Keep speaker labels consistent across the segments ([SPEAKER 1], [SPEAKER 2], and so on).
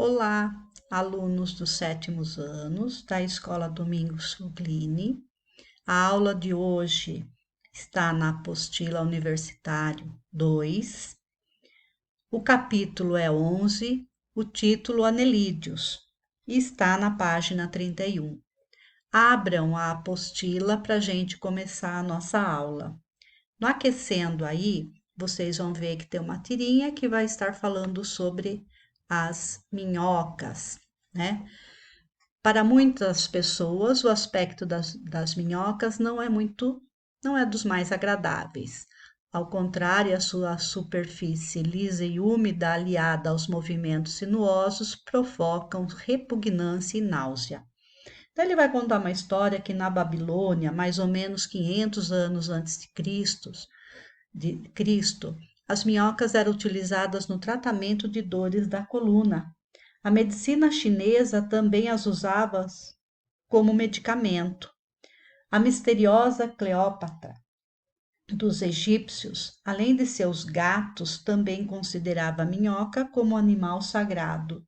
[SPEAKER 1] Olá, alunos dos sétimos anos da Escola Domingos Fuglini. A aula de hoje está na apostila Universitário 2. O capítulo é 11, o título Anelídeos, e está na página 31. Abram a apostila para a gente começar a nossa aula. No aquecendo aí, vocês vão ver que tem uma tirinha que vai estar falando sobre as minhocas, né? Para muitas pessoas, o aspecto das minhocas não é dos mais agradáveis. Ao contrário, a sua superfície lisa e úmida, aliada aos movimentos sinuosos, provocam repugnância e náusea. Então, ele vai contar uma história que na Babilônia, mais ou menos 500 anos antes de Cristo, as minhocas eram utilizadas no tratamento de dores da coluna. A medicina chinesa também as usava como medicamento. A misteriosa Cleópatra dos egípcios, além de seus gatos, também considerava a minhoca como animal sagrado,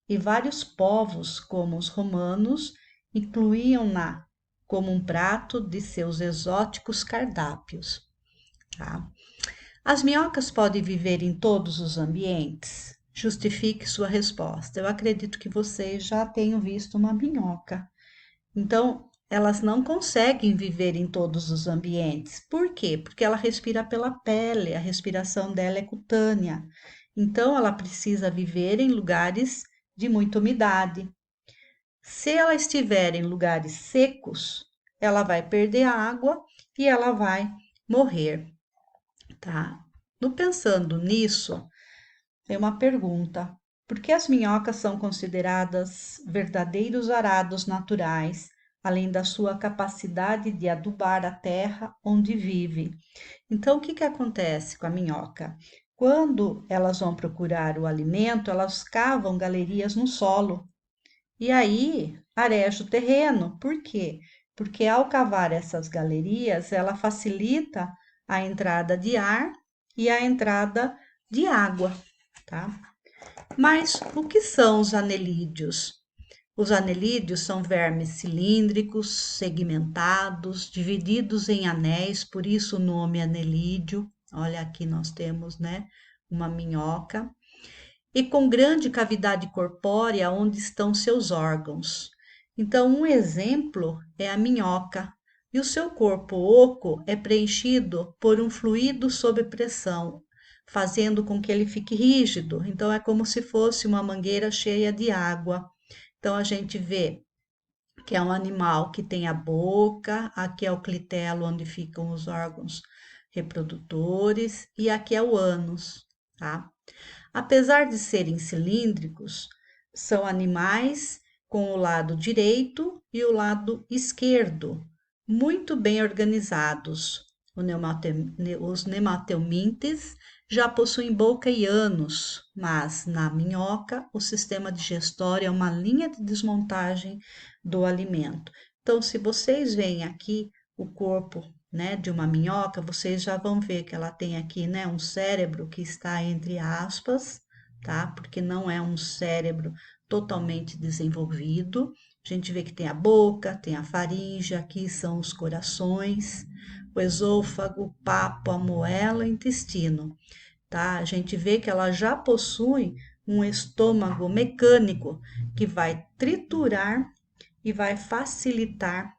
[SPEAKER 1] e vários povos, como os romanos, incluíam-na como um prato de seus exóticos cardápios. Tá? As minhocas podem viver em todos os ambientes? Justifique sua resposta. Eu acredito que vocês já tenham visto uma minhoca. Então, elas não conseguem viver em todos os ambientes. Por quê? Porque ela respira pela pele, a respiração dela é cutânea. Então, ela precisa viver em lugares de muita umidade. Se ela estiver em lugares secos, ela vai perder a água e ela vai morrer, tá? No pensando nisso, tem uma pergunta: por que as minhocas são consideradas verdadeiros arados naturais, além da sua capacidade de adubar a terra onde vive? Então, o que que acontece com a minhoca? Quando elas vão procurar o alimento, elas cavam galerias no solo e aí areja o terreno. Por quê? Porque ao cavar essas galerias, ela facilita a entrada de ar e a entrada de água, tá? Mas o que são os anelídeos? Os anelídeos são vermes cilíndricos, segmentados, divididos em anéis, por isso o nome anelídeo. Olha, aqui nós temos, né, uma minhoca. E com grande cavidade corpórea onde estão seus órgãos. Então, um exemplo é a minhoca. E o seu corpo oco é preenchido por um fluido sob pressão, fazendo com que ele fique rígido. Então, é como se fosse uma mangueira cheia de água. Então, a gente vê que é um animal que tem a boca, aqui é o clitelo, onde ficam os órgãos reprodutores, e aqui é o ânus, tá? Apesar de serem cilíndricos, são animais com o lado direito e o lado esquerdo muito bem organizados. Os nemateumintes já possuem boca e ânus, mas na minhoca o sistema digestório é uma linha de desmontagem do alimento. Então, se vocês veem aqui o corpo, né, de uma minhoca, vocês já vão ver que ela tem aqui, né, um cérebro que está entre aspas, tá? Porque não é um cérebro totalmente desenvolvido. A gente vê que tem a boca, tem a faringe, aqui são os corações, o esôfago, o papo, a moela, o intestino, tá? A gente vê que ela já possui um estômago mecânico que vai triturar e vai facilitar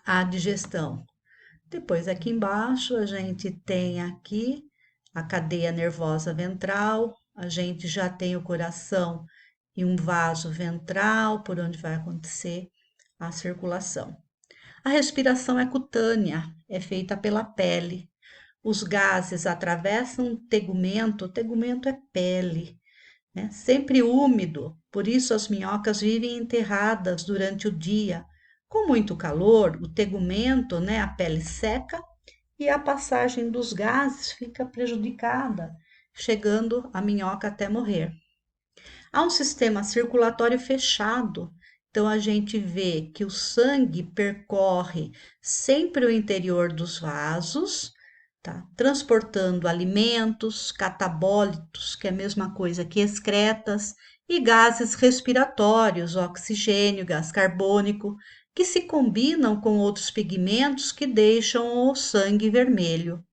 [SPEAKER 1] a digestão. Depois aqui embaixo a gente tem aqui a cadeia nervosa ventral, a gente já tem o coração e um vaso ventral por onde vai acontecer a circulação. A respiração é cutânea, é feita pela pele. Os gases atravessam o tegumento é pele, né? Sempre úmido, por isso as minhocas vivem enterradas durante o dia. Com muito calor, o tegumento, né, a pele seca e a passagem dos gases fica prejudicada, chegando a minhoca até morrer. Há um sistema circulatório fechado, então a gente vê que o sangue percorre sempre o interior dos vasos, tá? Transportando alimentos, catabólitos, que é a mesma coisa que excretas, e gases respiratórios, oxigênio, gás carbônico, que se combinam com outros pigmentos que deixam o sangue vermelho.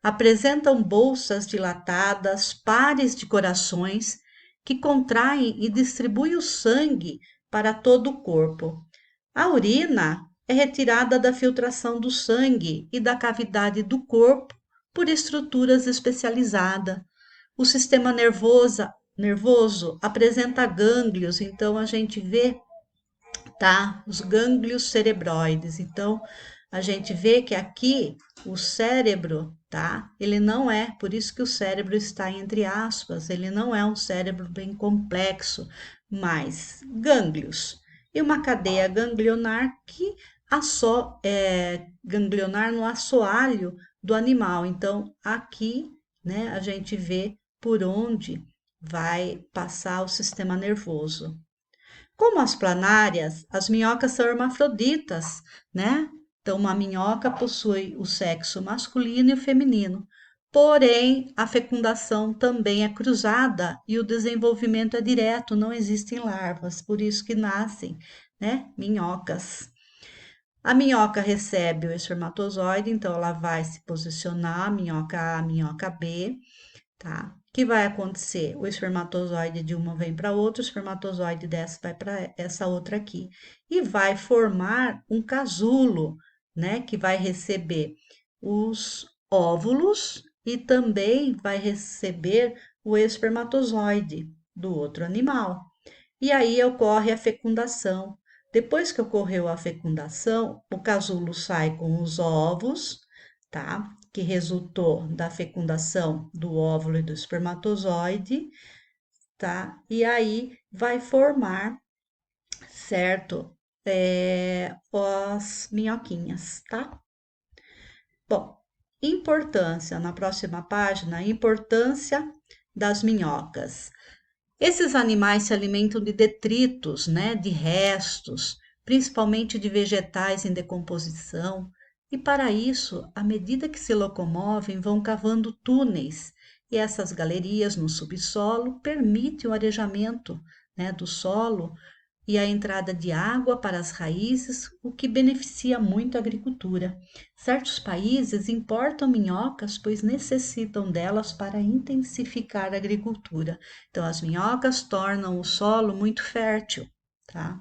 [SPEAKER 1] Apresentam bolsas dilatadas, pares de corações que contraem e distribuem o sangue para todo o corpo. A urina é retirada da filtração do sangue e da cavidade do corpo por estruturas especializadas. O sistema nervoso apresenta gânglios, então a gente vê, tá? Os gânglios cerebroides. Então, a gente vê que aqui o cérebro, tá? Ele não é, por isso que o cérebro está entre aspas, ele não é um cérebro bem complexo, mas gânglios e uma cadeia ganglionar que ganglionar no assoalho do animal. Então, aqui, né, a gente vê por onde vai passar o sistema nervoso. Como as planárias, as minhocas são hermafroditas, né? Então, uma minhoca possui o sexo masculino e o feminino. Porém, a fecundação também é cruzada e o desenvolvimento é direto, não existem larvas, por isso que nascem, né, minhocas. A minhoca recebe o espermatozoide, então ela vai se posicionar, minhoca A, minhoca B, tá? O que vai acontecer? O espermatozoide de uma vem para outra, o espermatozoide dessa vai para essa outra aqui. E vai formar um casulo, né? Que vai receber os óvulos e também vai receber o espermatozoide do outro animal. E aí ocorre a fecundação. Depois que ocorreu a fecundação, o casulo sai com os ovos, tá? Que resultou da fecundação do óvulo e do espermatozoide, tá? E aí vai formar, certo? As minhoquinhas, tá? Bom, importância, na próxima página, importância das minhocas. Esses animais se alimentam de detritos, né, de restos, principalmente de vegetais em decomposição, e para isso, à medida que se locomovem, vão cavando túneis, e essas galerias no subsolo permitem o arejamento, né, do solo e a entrada de água para as raízes, o que beneficia muito a agricultura. Certos países importam minhocas, pois necessitam delas para intensificar a agricultura. Então, as minhocas tornam o solo muito fértil, tá?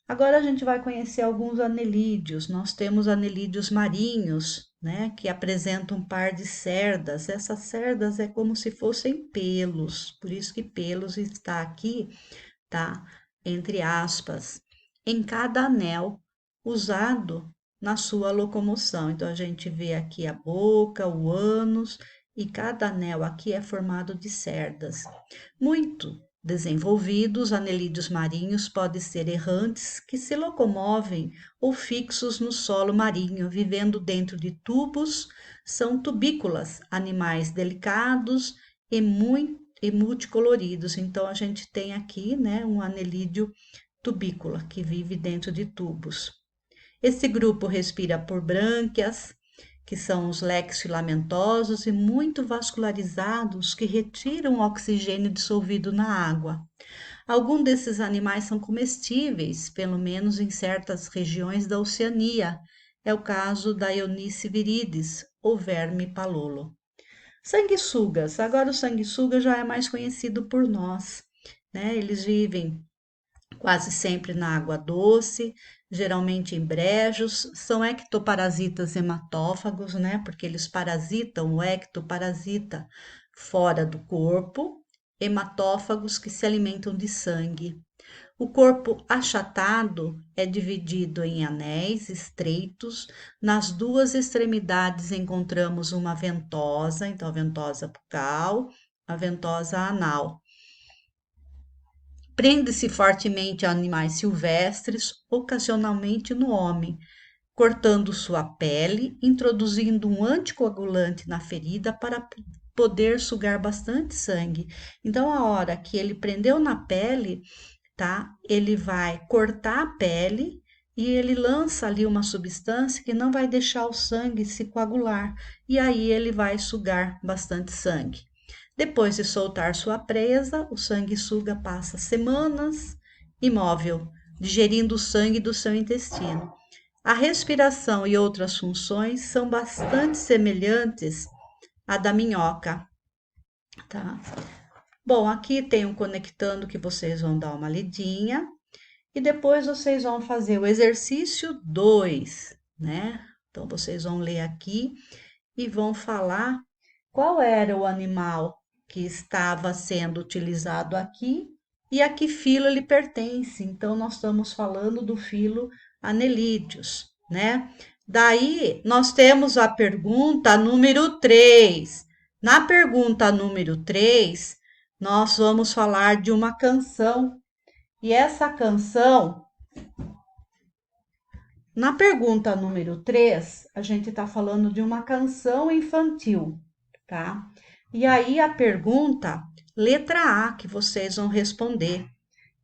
[SPEAKER 1] Agora a gente vai conhecer alguns anelídeos. Nós temos anelídeos marinhos, né, que apresentam um par de cerdas. Essas cerdas é como se fossem pelos, por isso que pelos está aqui, tá? Entre aspas, em cada anel usado na sua locomoção. Então, a gente vê aqui a boca, o ânus, e cada anel aqui é formado de cerdas. Muito desenvolvidos, anelídeos marinhos podem ser errantes que se locomovem ou fixos no solo marinho, vivendo dentro de tubos, são tubícolas, animais delicados e multicoloridos. Então, a gente tem aqui, né, um anelídeo tubícola que vive dentro de tubos. Esse grupo respira por brânquias, que são os leques filamentosos e muito vascularizados que retiram o oxigênio dissolvido na água. Alguns desses animais são comestíveis, pelo menos em certas regiões da Oceania. É o caso da Eunice viridis, ou verme palolo. Sanguessugas. Agora o sanguessuga já é mais conhecido por nós, né? Eles vivem quase sempre na água doce, geralmente em brejos, são ectoparasitas hematófagos, né? Porque eles parasitam o ectoparasita fora do corpo, hematófagos que se alimentam de sangue. O corpo achatado é dividido em anéis estreitos. Nas duas extremidades encontramos uma ventosa, então a ventosa bucal, a ventosa anal. Prende-se fortemente a animais silvestres, ocasionalmente no homem, cortando sua pele, introduzindo um anticoagulante na ferida para poder sugar bastante sangue. Então, a hora que ele prendeu na pele, tá? Ele vai cortar a pele e ele lança ali uma substância que não vai deixar o sangue se coagular, e aí ele vai sugar bastante sangue. Depois de soltar sua presa, o sanguessuga passa semanas imóvel, digerindo o sangue do seu intestino. A respiração e outras funções são bastante semelhantes à da minhoca, tá? Bom, aqui tem um conectando que vocês vão dar uma lidinha e depois vocês vão fazer o exercício 2, né? Então vocês vão ler aqui e vão falar qual era o animal que estava sendo utilizado aqui e a que filo ele pertence. Então nós estamos falando do filo Annelidius, né? Daí nós temos a pergunta número 3. Na pergunta número 3, nós vamos falar de uma canção. E essa canção, na pergunta número 3, a gente está falando de uma canção infantil, tá? E aí a pergunta, letra A, que vocês vão responder.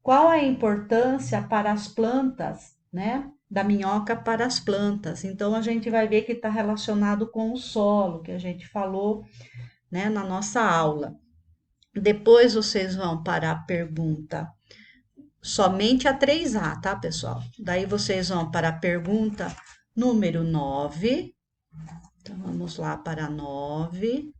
[SPEAKER 1] Qual a importância para as plantas, né? Da minhoca para as plantas. Então a gente vai ver que está relacionado com o solo, que a gente falou, né, na nossa aula. Depois vocês vão para a pergunta somente a 3A, tá, pessoal? Daí vocês vão para a pergunta número 9. Então vamos lá para 9.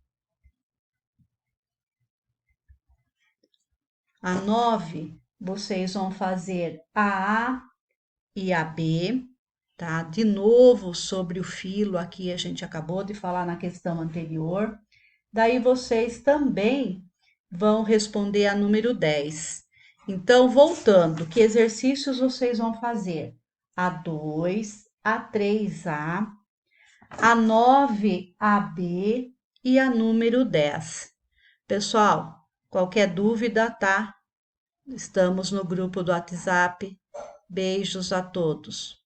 [SPEAKER 1] A 9, vocês vão fazer a A e a B, tá? De novo sobre o filo, aqui a gente acabou de falar na questão anterior. Daí vocês também vão responder a número 10. Então, voltando, que exercícios vocês vão fazer? A 2, a 3A, a 9AB e a número 10. Pessoal, qualquer dúvida, tá? Estamos no grupo do WhatsApp. Beijos a todos.